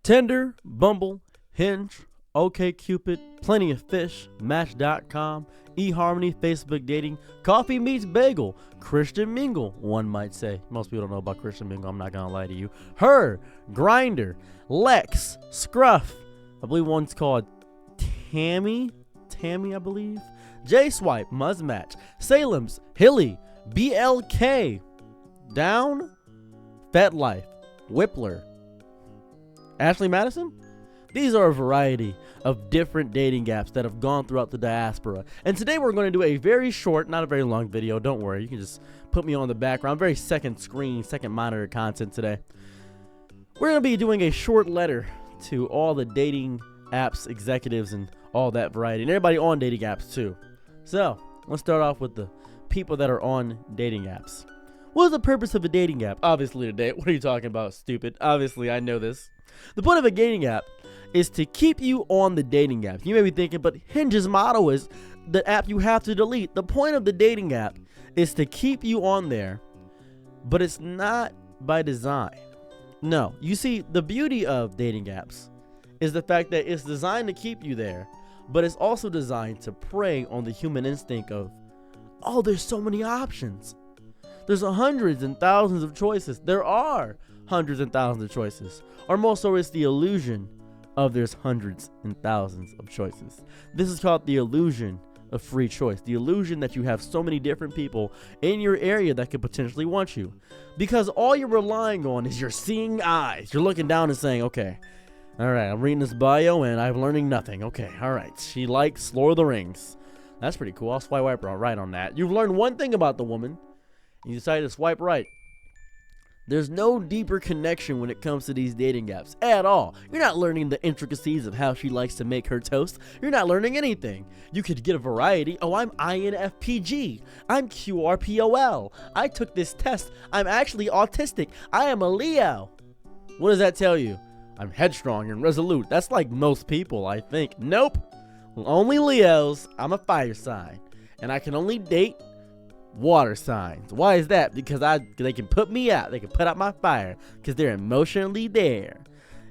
Tinder, Bumble, Hinge, OkCupid, Plenty of Fish, Match.com, eHarmony, Facebook Dating, Coffee Meets Bagel, Christian Mingle, one might say. Most people don't know about Christian Mingle, I'm not gonna lie to you. Her, Grindr, Lex, Scruff, I believe one's called Tammy, I believe. J-Swipe, Muzzmatch, Salem's, Hilly, BLK, Down, FetLife, Whippler, Ashley Madison. These are a variety of different dating apps that have gone throughout the diaspora. And today we're going to do a very short, not a very long video. Don't worry, you can just put me on the background. Very second screen, second monitor content today. We're going to be doing a short letter to all the dating apps executives and all that variety, and everybody on dating apps too. So let's start off with the people that are on dating apps. What is the purpose of a dating app? Obviously today, what are you talking about, stupid? Obviously, I know this. The point of a dating app is to keep you on the dating app. You may be thinking, but Hinge's motto is the app you have to delete. The point of the dating app is to keep you on there, but it's not by design. No, you see, the beauty of dating apps is the fact that it's designed to keep you there, but it's also designed to prey on the human instinct of, oh, there's so many options. There's hundreds and thousands of choices. There are hundreds and thousands of choices. Or more so, it's the illusion of there's hundreds and thousands of choices. This is called the illusion of free choice. The illusion that you have so many different people in your area that could potentially want you. Because all you're relying on is your seeing eyes. You're looking down and saying, okay, all right, I'm reading this bio and I'm learning nothing. Okay, all right, she likes Lord of the Rings. That's pretty cool. I'll swipe right on that. You've learned one thing about the woman, and you decide to swipe right. There's no deeper connection when it comes to these dating apps at all. You're not learning the intricacies of how she likes to make her toast. You're not learning anything. You could get a variety. Oh, I'm INFPG. I'm QRPOL. I took this test. I'm actually autistic. I am a Leo. What does that tell you? I'm headstrong and resolute. That's like most people, I think. Nope. Only Leos. I'm a fire sign. And I can only date water signs. Why is that? Because they can put me out. They can put out my fire because they're emotionally there.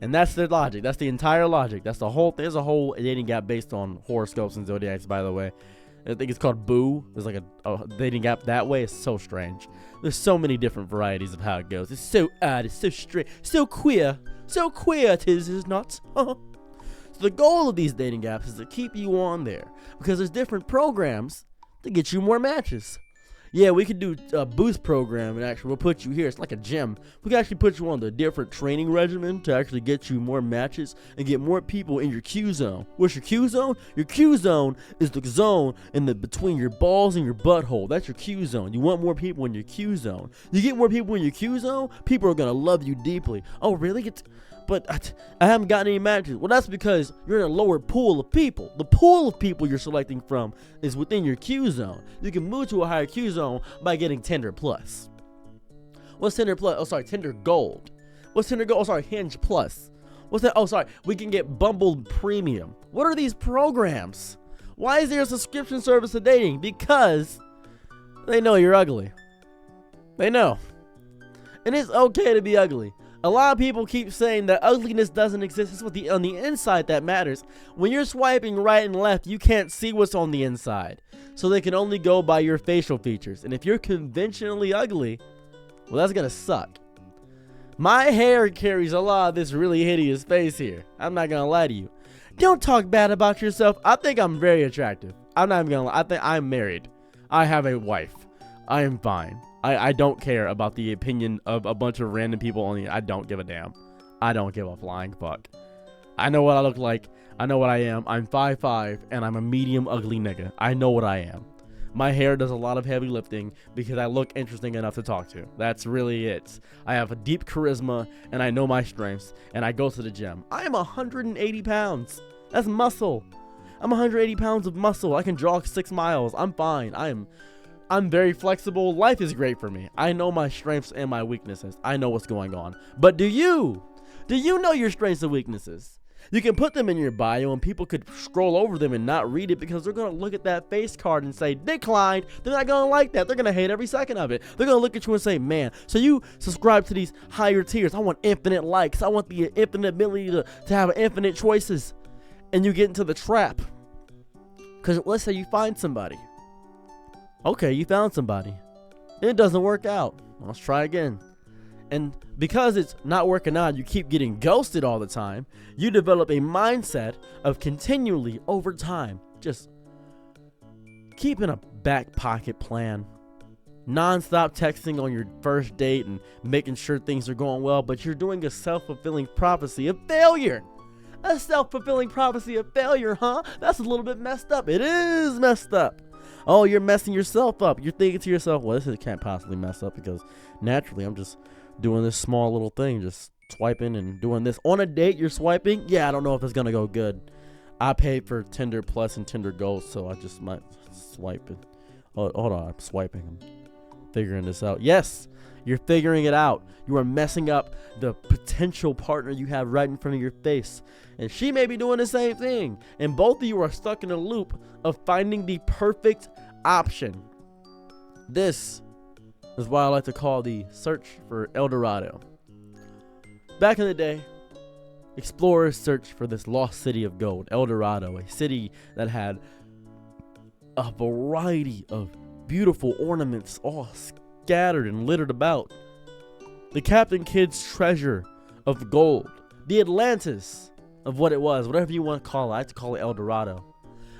And that's their logic. That's the entire logic. That's the whole. There's a whole dating app based on horoscopes and zodiacs, by the way. I think it's called Boo. There's like a dating app that way. It's so strange. There's so many different varieties of how it goes. It's so odd. It's so strange. So queer. So queer it is not. So the goal of these dating apps is to keep you on there because there's different programs to get you more matches. Yeah, we could do a boost program and actually we'll put you here. It's like a gym. We can actually put you on the different training regimen to actually get you more matches and get more people in your Q zone. What's your Q zone? Your Q zone is the zone in the between your balls and your butthole. That's your Q zone. You want more people in your Q zone. You get more people in your Q zone, people are gonna love you deeply. Oh, really? But I haven't gotten any matches. Well, that's because you're in a lower pool of people. The pool of people you're selecting from is within your Q zone. You can move to a higher Q zone by getting Tinder Plus. What's Tinder Plus? Oh, sorry, Tinder Gold. What's Tinder Gold? Oh, sorry, Hinge Plus. What's that? Oh, sorry, we can get Bumble Premium. What are these programs? Why is there a subscription service to dating? Because they know you're ugly. They know. And it's okay to be ugly. A lot of people keep saying that ugliness doesn't exist. It's on the inside that matters. When you're swiping right and left, you can't see what's on the inside. So they can only go by your facial features. And if you're conventionally ugly, well, that's going to suck. My hair carries a lot of this really hideous face here. I'm not going to lie to you. Don't talk bad about yourself. I think I'm very attractive. I'm not even going to lie. I think I'm married. I have a wife. I am fine. I don't care about the opinion of a bunch of random people on the. I don't give a damn. I don't give a flying fuck. I know what I look like. I know what I am. I'm 5'5", and I'm a medium ugly nigga. I know what I am. My hair does a lot of heavy lifting because I look interesting enough to talk to. That's really it. I have a deep charisma, and I know my strengths, and I go to the gym. I am 180 pounds. That's muscle. I'm 180 pounds of muscle. I can jog 6 miles. I'm fine. I'm very flexible. Life is great for me. I know my strengths and my weaknesses. I know what's going on. But do you know your strengths and weaknesses? You can put them in your bio and people could scroll over them and not read it because they're going to look at that face card and say declined. They're not going to like that. They're going to hate every second of it. They're going to look at you and say, man, so you subscribe to these higher tiers. I want infinite likes. I want the infinite ability to have infinite choices. And you get into the trap. Because let's say you find somebody. Okay, you found somebody. It doesn't work out. Let's try again. And because it's not working out, you keep getting ghosted all the time. You develop a mindset of continually, over time, just keeping a back pocket plan. Non-stop texting on your first date and making sure things are going well, but you're doing a self-fulfilling prophecy of failure. A self-fulfilling prophecy of failure, huh? That's a little bit messed up. It is messed up. Oh, you're messing yourself up. You're thinking to yourself, well, this can't possibly mess up because naturally I'm just doing this small little thing, just swiping and doing this. On a date, you're swiping? Yeah, I don't know if it's going to go good. I paid for Tinder Plus and Tinder Gold, so I just might swipe it. Oh, hold on, I'm swiping. I'm figuring this out. Yes, you're figuring it out. You are messing up the potential partner you have right in front of your face. And she may be doing the same thing. And both of you are stuck in a loop of finding the perfect option. This is what I like to call the search for El Dorado. Back in the day, explorers searched for this lost city of gold, El Dorado, a city that had a variety of beautiful ornaments all scattered and littered about. The Captain Kidd's treasure of gold, the Atlantis of what it was, whatever you want to call it. I like to call it El Dorado.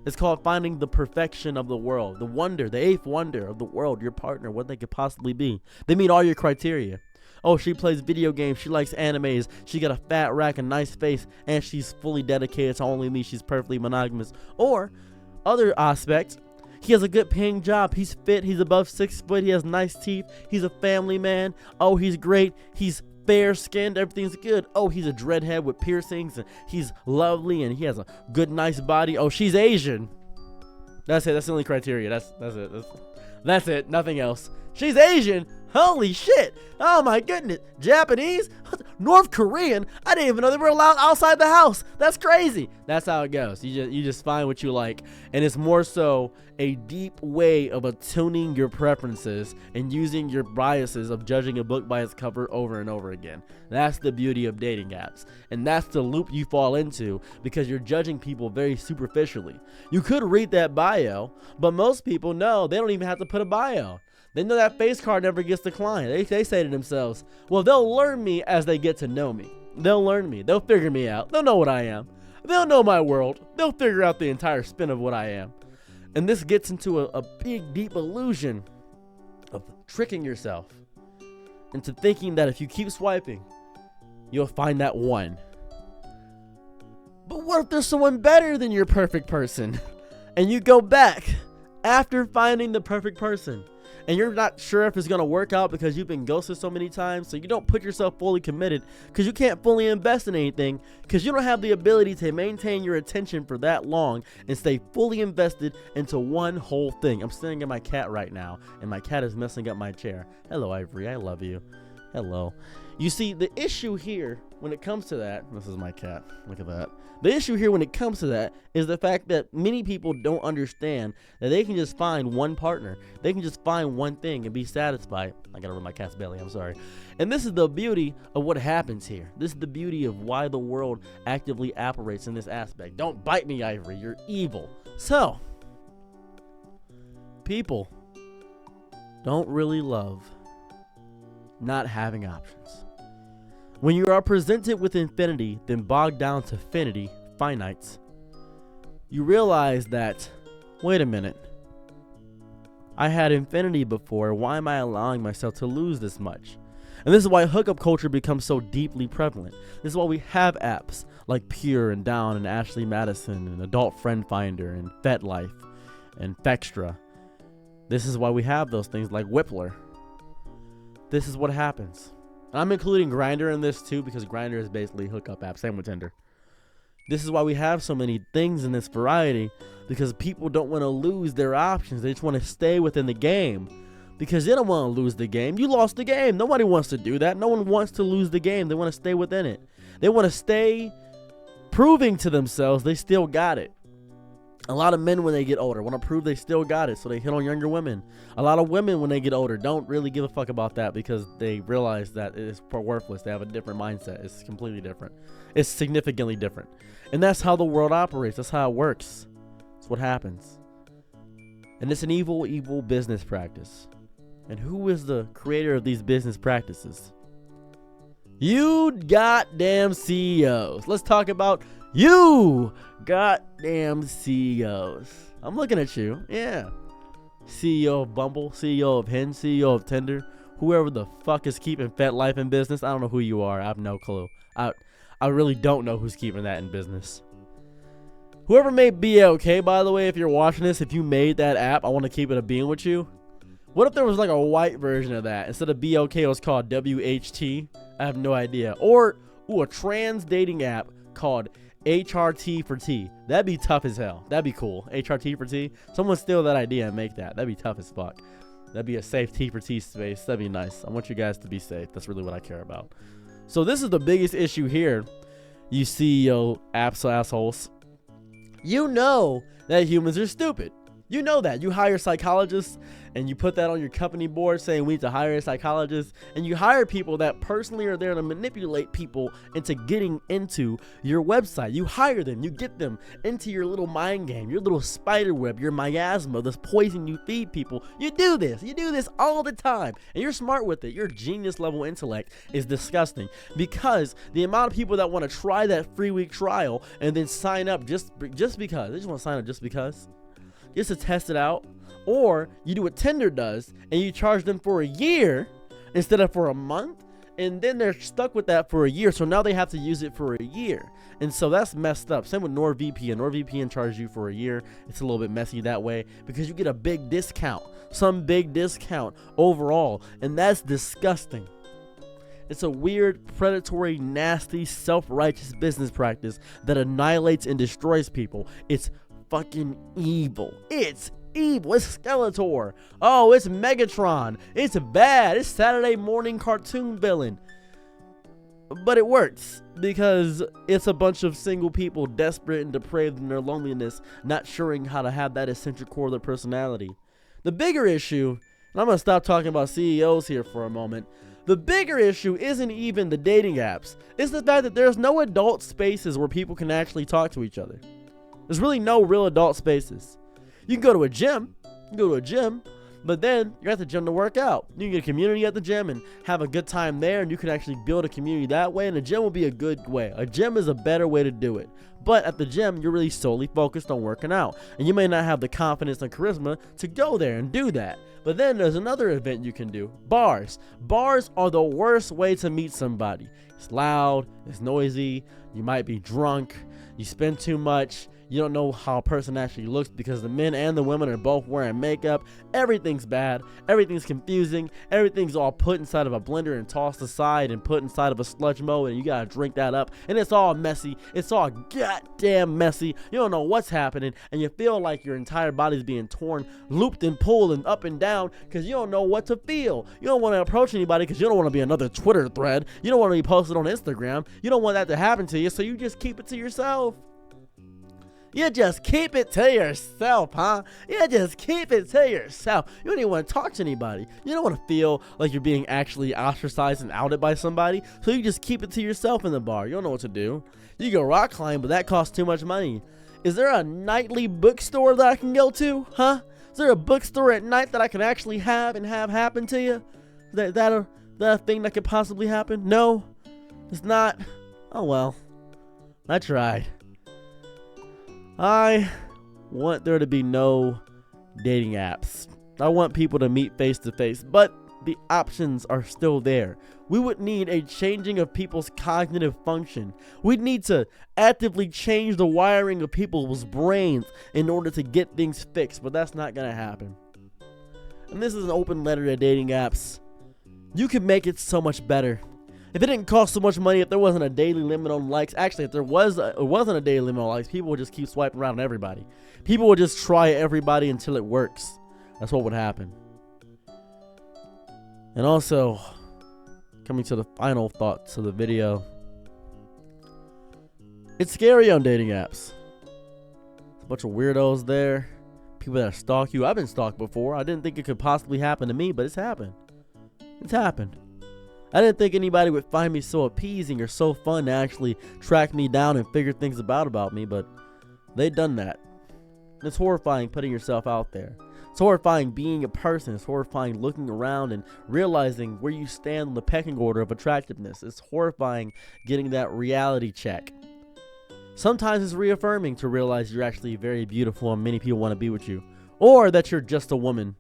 It's called finding the perfection of the world, the wonder, the eighth wonder of the world, your partner, what they could possibly be. They meet all your criteria. Oh, she plays video games, she likes animes, she got a fat rack, a nice face, and she's fully dedicated to only me, she's perfectly monogamous. Or, other aspects, he has a good paying job, he's fit, he's above 6 foot, he has nice teeth, he's a family man, oh, he's great, he's fair skinned, everything's good. Oh, he's a dreadhead with piercings, and he's lovely, and he has a good, nice body. Oh, she's Asian. That's it. That's the only criteria. That's it. Nothing else. She's Asian. Holy shit. Oh my goodness. Japanese? North Korean? I didn't even know they were allowed outside the house. That's crazy. That's how it goes. You just find what you like. And it's more so a deep way of attuning your preferences and using your biases of judging a book by its cover over and over again. That's the beauty of dating apps. And that's the loop you fall into because you're judging people very superficially. You could read that bio, but most people know they don't even have to put a bio. They know that face card never gets declined. They say to themselves, well, they'll learn me as they get to know me. They'll learn me. They'll figure me out. They'll know what I am. They'll know my world. They'll figure out the entire spin of what I am. And this gets into a big, deep illusion of tricking yourself into thinking that if you keep swiping, you'll find that one. But what if there's someone better than your perfect person? And you go back after finding the perfect person. And you're not sure if it's going to work out because you've been ghosted so many times. So you don't put yourself fully committed because you can't fully invest in anything because you don't have the ability to maintain your attention for that long and stay fully invested into one whole thing. I'm staring at my cat right now and my cat is messing up my chair. Hello, Ivory. I love you. Hello. You see, the issue here when it comes to that, this is my cat. Look at that. The issue here when it comes to that is the fact that many people don't understand that they can just find one partner. They can just find one thing and be satisfied. I gotta rub my cat's belly, I'm sorry. And this is the beauty of what happens here. This is the beauty of why the world actively operates in this aspect. Don't bite me, Ivory, you're evil. So, people don't really love not having options. When you are presented with infinity, then bogged down to finity, finites, you realize that, wait a minute, I had infinity before, why am I allowing myself to lose this much? And this is why hookup culture becomes so deeply prevalent. This is why we have apps like Pure and Down and Ashley Madison and Adult Friend Finder and FetLife and Fextra. This is why we have those things like Whippler. This is what happens. I'm including Grindr in this too because Grindr is basically a hookup app, same with Tinder. This is why we have so many things in this variety because people don't want to lose their options. They just want to stay within the game because they don't want to lose the game. You lost the game. Nobody wants to do that. No one wants to lose the game. They want to stay within it. They want to stay proving to themselves they still got it. A lot of men, when they get older, want to prove they still got it, so they hit on younger women. A lot of women, when they get older, don't really give a fuck about that because they realize that it is worthless. They have a different mindset. It's completely different. It's significantly different. And that's how the world operates. That's how it works. That's what happens. And it's an evil, evil business practice. And who is the creator of these business practices? You goddamn CEOs. Let's talk about you goddamn CEOs. I'm looking at you. Yeah. CEO of Bumble, CEO of Hinge, CEO of Tinder, whoever the fuck is keeping FetLife in business. I don't know who you are. I have no clue. I really don't know who's keeping that in business. Whoever made BLK, by the way, if you're watching this, if you made that app, I want to keep it a being with you. What if there was like a white version of that? Instead of BLK, it was called WHT. I have no idea. Or, a trans dating app called HRT for T. That'd be tough as hell. That'd be cool. HRT for T. Someone steal that idea and make that. That'd be tough as fuck. That'd be a safe T for T space. That'd be nice. I want you guys to be safe. That's really what I care about. So this is the biggest issue here, you CEO apps assholes. You know that humans are stupid. You know that. You hire psychologists and you put that on your company board saying we need to hire a psychologist, and you hire people that personally are there to manipulate people into getting into your website. You hire them. You get them into your little mind game, your little spider web, your miasma, this poison you feed people. You do this. You do this all the time. And you're smart with it. Your genius level intellect is disgusting because the amount of people that want to try that free week trial and then sign up just because. They just want to sign up just because. Just to test it out. Or you do what Tinder does and you charge them for a year instead of for a month, and then they're stuck with that for a year, so now they have to use it for a year, and so that's messed up. Same with NordVPN charges you for a year. It's a little bit messy that way because you get a big discount, some big discount overall, and that's disgusting. It's a weird, predatory, nasty, self-righteous business practice that annihilates and destroys people. It's fucking evil. It's evil. It's Skeletor. Oh, it's Megatron. It's bad. It's Saturday morning cartoon villain. But it works because it's a bunch of single people desperate and depraved in their loneliness, not sure how to have that essential core of their personality. The bigger issue, and I'm going to stop talking about CEOs here for a moment. The bigger issue isn't even the dating apps. It's the fact that there's no adult spaces where people can actually talk to each other. There's really no real adult spaces. You can go to a gym. But then you're at the gym to work out. You can get a community at the gym and have a good time there, and you can actually build a community that way, and a gym will be a good way. A gym is a better way to do it. But at the gym, you're really solely focused on working out, and you may not have the confidence and charisma to go there and do that. But then there's another event you can do. Bars. Bars are the worst way to meet somebody. It's loud, it's noisy, you might be drunk, you spend too much. You don't know how a person actually looks because the men and the women are both wearing makeup. Everything's bad. Everything's confusing. Everything's all put inside of a blender and tossed aside and put inside of a sludge mode, and you gotta drink that up. And it's all messy. It's all goddamn messy. You don't know what's happening, and you feel like your entire body's being torn, looped and pulled and up and down because you don't know what to feel. You don't want to approach anybody because you don't want to be another Twitter thread. You don't want to be posted on Instagram. You don't want that to happen to you, so you just keep it to yourself. You just keep it to yourself, huh? You just keep it to yourself. You don't even want to talk to anybody. You don't want to feel like you're being actually ostracized and outed by somebody. So you just keep it to yourself in the bar. You don't know what to do. You go rock climb, but that costs too much money. Is there a nightly bookstore that I can go to, huh? Is there a bookstore at night that I can actually have happen to you? Is that a thing that could possibly happen? No, it's not. Oh well, I tried. I want there to be no dating apps. I want people to meet face to face, but the options are still there. We would need a changing of people's cognitive function. We'd need to actively change the wiring of people's brains in order to get things fixed, but that's not going to happen. And this is an open letter to dating apps. You can make it so much better. If it didn't cost so much money, if there wasn't a daily limit on likes, actually, if it wasn't a daily limit on likes, people would just keep swiping around on everybody. People would just try everybody until it works. That's what would happen. And also, coming to the final thoughts of the video, It's scary on dating apps. A bunch of weirdos there. People that stalk you. I've been stalked before. I didn't think it could possibly happen to me, but it's happened. It's happened. I didn't think anybody would find me so appeasing or so fun to actually track me down and figure things about me, but they done that. It's horrifying putting yourself out there. It's horrifying being a person. It's horrifying looking around and realizing where you stand on the pecking order of attractiveness. It's horrifying getting that reality check. Sometimes it's reaffirming to realize you're actually very beautiful and many people want to be with you, or that you're just a woman.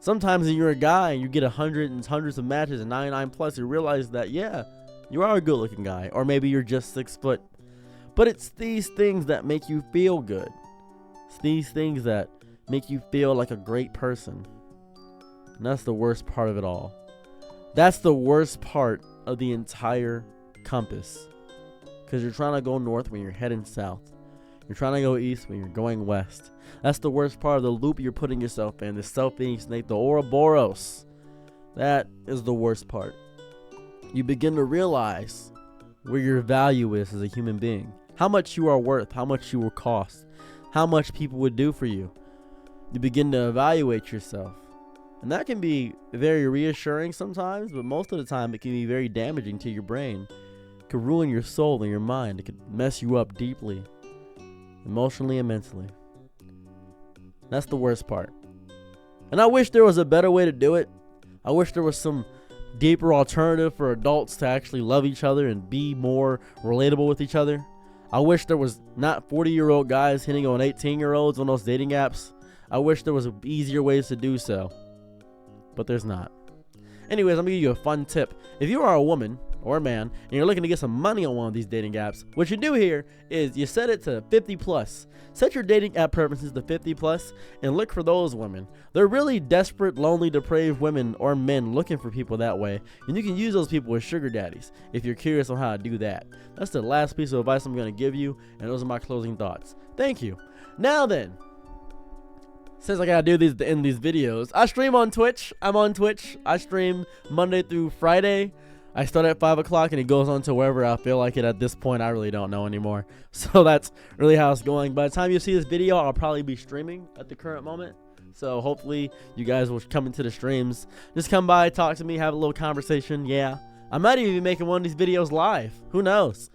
Sometimes when you're a guy and you get hundreds of matches and 99 plus, you realize that, yeah, you are a good looking guy, or maybe you're just 6 foot. But it's these things that make you feel good. It's these things that make you feel like a great person. And that's the worst part of it all. That's the worst part of the entire compass. Because you're trying to go north when you're heading south. You're trying to go east when you're going west. That's the worst part of the loop you're putting yourself in. The self-eating snake, the Ouroboros. That is the worst part. You begin to realize where your value is as a human being. How much you are worth. How much you will cost. How much people would do for you. You begin to evaluate yourself. And that can be very reassuring sometimes, but most of the time it can be very damaging to your brain. It can ruin your soul and your mind. It can mess you up deeply, emotionally and mentally. That's the worst part. And I wish there was a better way to do it. I wish there was some deeper alternative for adults to actually love each other and be more relatable with each other. I wish there was not 40-year-old guys hitting on 18-year-olds on those dating apps. I wish there was easier ways to do so, but there's not. Anyways, I'm gonna give you a fun tip. If you are a woman or a man and you're looking to get some money on one of these dating apps, what you do here is you set it to 50 plus. Set your dating app preferences to 50 plus and look for those women. They're really desperate, lonely, depraved women or men looking for people that way, and you can use those people as sugar daddies if you're curious on how to do that. That's the last piece of advice I'm going to give you, and those are my closing thoughts. Thank you. Now then, since I gotta do these to end these videos, I stream on Twitch. I'm on Twitch. I stream Monday through Friday. I start at 5 o'clock and it goes on to wherever I feel like it. At this point, I really don't know anymore. So that's really how it's going. By the time you see this video, I'll probably be streaming at the current moment. So hopefully you guys will come into the streams. Just come by, talk to me, have a little conversation. Yeah, I might even be making one of these videos live. Who knows?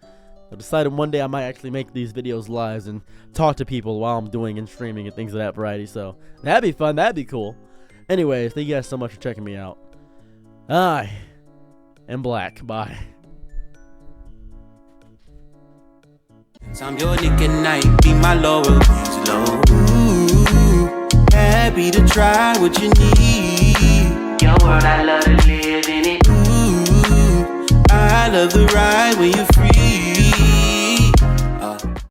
I decided one day I might actually make these videos live and talk to people while I'm doing and streaming and things of that variety. So that'd be fun. That'd be cool. Anyways, thank you guys so much for checking me out. I am Black. Bye. I'm your Nick at night, be my lower low. Ooh, happy to try what you need. Your world, I love to live in it. Ooh, I love the ride when you're free.